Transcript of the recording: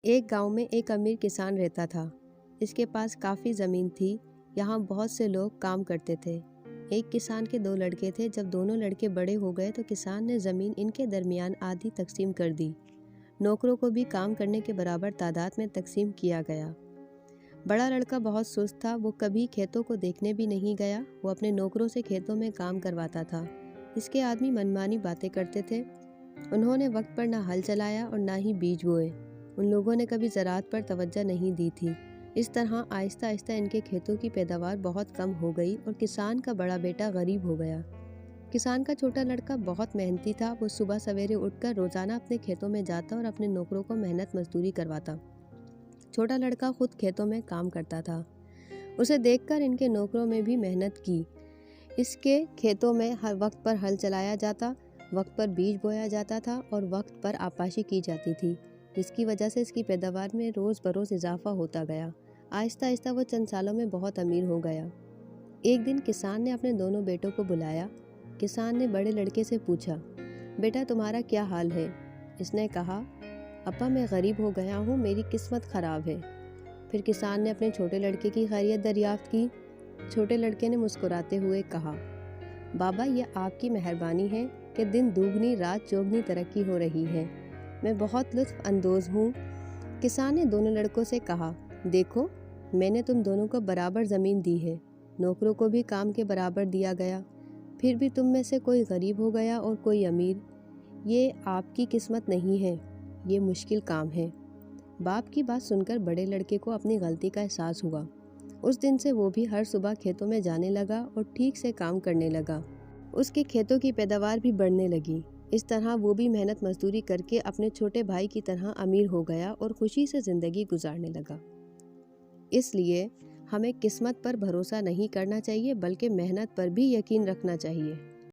ایک گاؤں میں ایک امیر کسان رہتا تھا۔ اس کے پاس کافی زمین تھی۔ یہاں بہت سے لوگ کام کرتے تھے۔ ایک کسان کے 2 لڑکے تھے۔ جب دونوں لڑکے بڑے ہو گئے تو کسان نے زمین ان کے درمیان آدھی تقسیم کر دی۔ نوکروں کو بھی کام کرنے کے برابر تعداد میں تقسیم کیا گیا۔ بڑا لڑکا بہت سست تھا۔ وہ کبھی کھیتوں کو دیکھنے بھی نہیں گیا۔ وہ اپنے نوکروں سے کھیتوں میں کام کرواتا تھا۔ اس کے آدمی منمانی باتیں کرتے تھے۔ انہوں نے وقت پر نہ ہل چلایا اور نہ ہی بیج بوئے۔ ان لوگوں نے کبھی زراعت پر توجہ نہیں دی تھی۔ اس طرح آہستہ آہستہ ان کے کھیتوں کی پیداوار بہت کم ہو گئی اور کسان کا بڑا بیٹا غریب ہو گیا۔ کسان کا چھوٹا لڑکا بہت محنتی تھا۔ وہ صبح سویرے اٹھ کر روزانہ اپنے کھیتوں میں جاتا اور اپنے نوکروں کو محنت مزدوری کرواتا۔ چھوٹا لڑکا خود کھیتوں میں کام کرتا تھا۔ اسے دیکھ کر ان کے نوکروں میں بھی محنت کی۔ اس کے کھیتوں میں ہر وقت پر ہل چلایا جاتا، وقت پر بیج بویا جاتا تھا اور وقت پر آپاشی کی جاتی تھی، جس کی وجہ سے اس کی پیداوار میں روز بروز اضافہ ہوتا گیا۔ آہستہ آہستہ وہ چند سالوں میں بہت امیر ہو گیا۔ ایک دن کسان نے اپنے دونوں بیٹوں کو بلایا۔ کسان نے بڑے لڑکے سے پوچھا، بیٹا تمہارا کیا حال ہے؟ اس نے کہا، ابا میں غریب ہو گیا ہوں، میری قسمت خراب ہے۔ پھر کسان نے اپنے چھوٹے لڑکے کی خیریت دریافت کی۔ چھوٹے لڑکے نے مسکراتے ہوئے کہا، بابا یہ آپ کی مہربانی ہے کہ دن دوگنی رات چوگنی ترقی ہو رہی ہے، میں بہت لطف اندوز ہوں۔ کسان نے دونوں لڑکوں سے کہا، دیکھو میں نے تم دونوں کو برابر زمین دی ہے، نوکروں کو بھی کام کے برابر دیا گیا، پھر بھی تم میں سے کوئی غریب ہو گیا اور کوئی امیر۔ یہ آپ کی قسمت نہیں ہے، یہ مشکل کام ہے۔ باپ کی بات سن کر بڑے لڑکے کو اپنی غلطی کا احساس ہوا۔ اس دن سے وہ بھی ہر صبح کھیتوں میں جانے لگا اور ٹھیک سے کام کرنے لگا۔ اس کے کھیتوں کی پیداوار بھی بڑھنے لگی۔ اس طرح وہ بھی محنت مزدوری کر کے اپنے چھوٹے بھائی کی طرح امیر ہو گیا اور خوشی سے زندگی گزارنے لگا۔ اس لیے ہمیں قسمت پر بھروسہ نہیں کرنا چاہیے بلکہ محنت پر بھی یقین رکھنا چاہیے۔